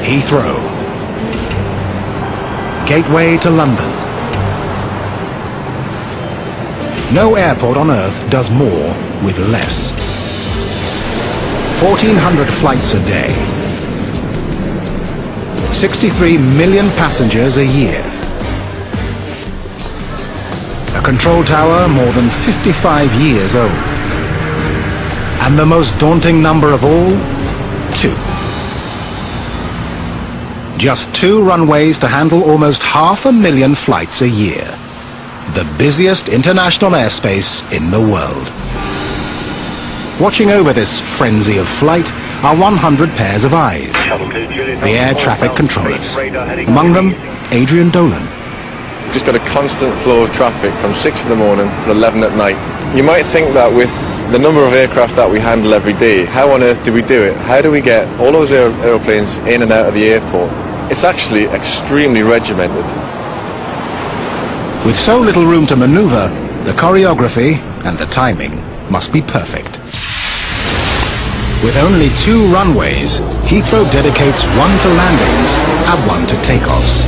Heathrow, gateway to London. No airport on Earth does more with less. 1,400 flights a day. 63 million passengers a year. A control tower more than 55 years old. And the most daunting number of all, 2. Just 2 runways to handle almost 500,000 flights a year. The busiest international airspace in the world. Watching over this frenzy of flight are 100 pairs of eyes, the air traffic controllers. Among them, Adrian Dolan. Just got a constant flow of traffic from 6 in the morning to 11 at night. You might think that with the number of aircraft that we handle every day, how on earth do we do it? How do we get all those aeroplanes in and out of the airport? It's actually extremely regimented. With so little room to maneuver, the choreography and the timing must be perfect. With only 2 runways, Heathrow dedicates 1 to landings and 1 to takeoffs.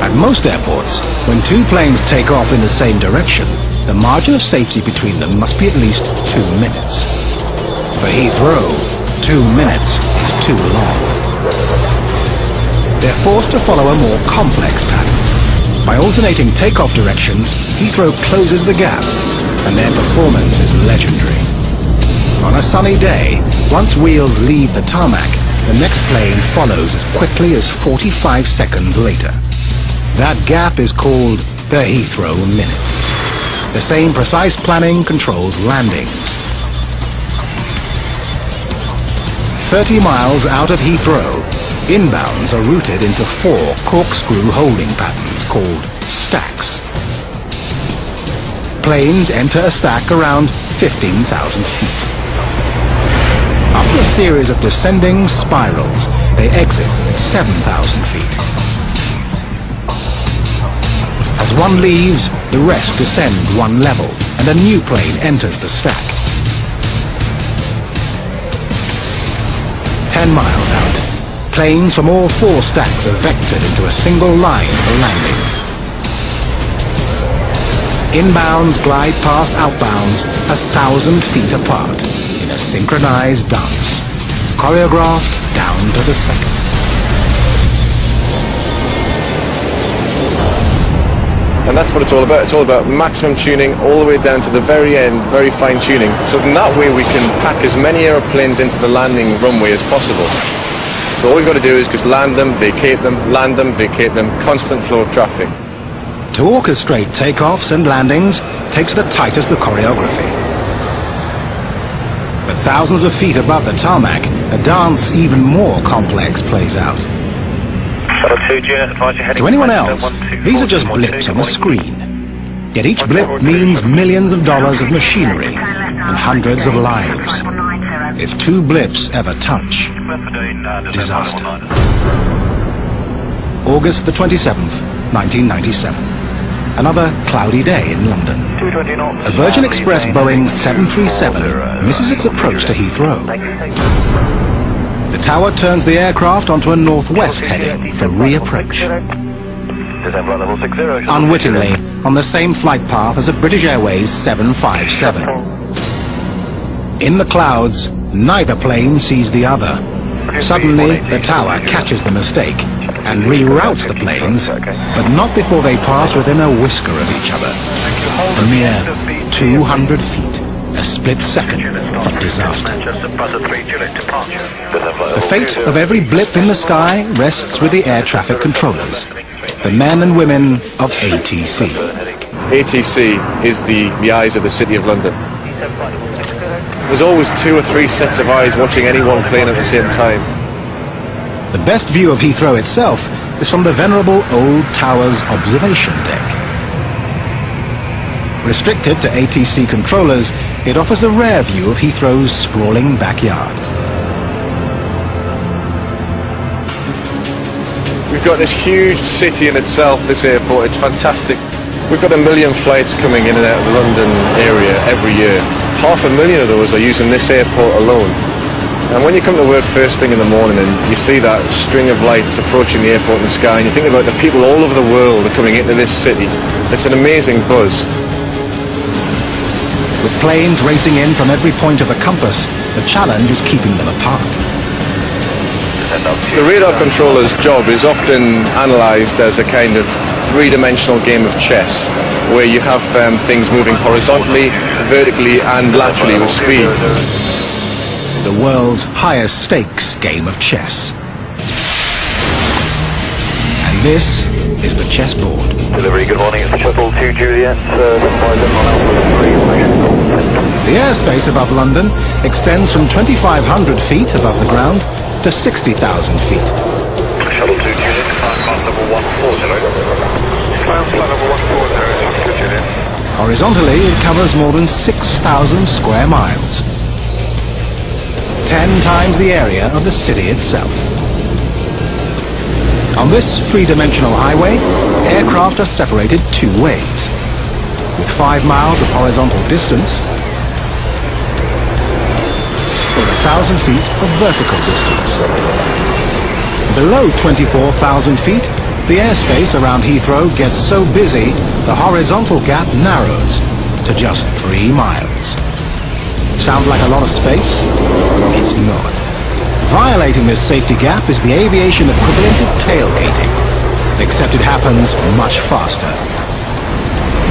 At most airports, when 2 planes take off in the same direction, the margin of safety between them must be at least 2 minutes. For Heathrow, 2 minutes is too long. They're forced to follow a more complex pattern. By alternating takeoff directions, Heathrow closes the gap, and their performance is legendary. On a sunny day, once wheels leave the tarmac, the next plane follows as quickly as 45 seconds later. That gap is called the Heathrow Minute. The same precise planning controls landings. 30 miles out of Heathrow, inbounds are routed into 4 corkscrew holding patterns called stacks. Planes enter a stack around 15,000 feet. After a series of descending spirals, they exit at 7,000 feet. As one leaves, the rest descend 1 level, and a new plane enters the stack. 10 miles out, planes from all 4 stacks are vectored into a single line for landing. Inbounds glide past outbounds 1,000 feet apart in a synchronized dance, choreographed down to the second. And that's what it's all about. It's all about maximum tuning all the way down to the very end, very fine tuning. So in that way we can pack as many aeroplanes into the landing runway as possible. So all we've got to do is just land them, vacate them, land them, vacate them, constant flow of traffic. To orchestrate takeoffs and landings takes the tightest of choreography. But thousands of feet above the tarmac, a dance even more complex plays out. To anyone else, these are just blips on a screen. Yet each blip means millions of dollars of machinery and hundreds of lives. If 2 blips ever touch, disaster. August the 27th, 1997. Another cloudy day in London. A Virgin Express Boeing 737 misses its approach to Heathrow. The tower turns the aircraft onto a northwest heading for reapproach. Unwittingly, on the same flight path as a British Airways 757. In the clouds, neither plane sees the other. Suddenly, the tower catches the mistake and reroutes the planes, but not before they pass within a whisker of each other. A mere 200 feet, a split second from disaster. The fate of every blip in the sky rests with the air traffic controllers, the men and women of ATC. ATC is the eyes of the City of London. There's always 2 or 3 sets of eyes watching any one plane at the same time. The best view of Heathrow itself is from the venerable old tower's observation deck. Restricted to ATC controllers, it offers a rare view of Heathrow's sprawling backyard. We've got this huge city in itself, this airport. It's fantastic. We've got 1 million flights coming in and out of the London area every year. 500,000 of those are using this airport alone. And when you come to work first thing in the morning and you see that string of lights approaching the airport in the sky, and you think about the people all over the world are coming into this city, it's an amazing buzz. With planes racing in from every point of the compass, the challenge is keeping them apart. The radar controller's job is often analysed as a kind of three-dimensional game of chess, where you have things moving horizontally, vertically and laterally with speed. The world's highest stakes game of chess. And this is the chessboard. Delivery, good morning, it's the Shuttle 2 Juliet, 757 on Alpha 3. The airspace above London extends from 2,500 feet above the ground to 60,000 feet. Shuttle 2 Juliet, climb level 140. Climb level 140, Shuttle 2 Juliet. Horizontally, it covers more than 6,000 square miles. 10 times the area of the city itself. On this three-dimensional highway, aircraft are separated two ways, with 5 miles of horizontal distance or 1,000 feet of vertical distance. Below 24,000 feet, the airspace around Heathrow gets so busy, the horizontal gap narrows to just 3 miles. Sound like a lot of space? It's not. Violating this safety gap is the aviation equivalent of tailgating, except it happens much faster.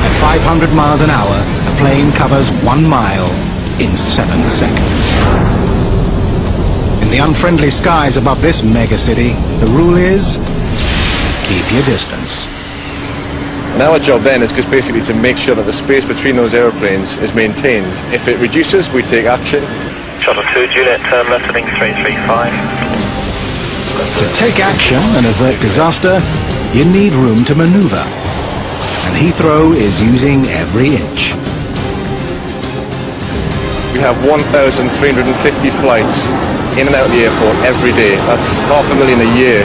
At 500 miles an hour, the plane covers 1 mile in 7 seconds. In the unfriendly skies above this megacity, the rule is, keep your distance. And our job then is just basically to make sure that the space between those aeroplanes is maintained. If it reduces, we take action. Shuttle 2 Juliet, turn left heading 335. To take action and avert disaster, you need room to maneuver. And Heathrow is using every inch. We have 1,350 flights in and out of the airport every day. That's 500,000 a year.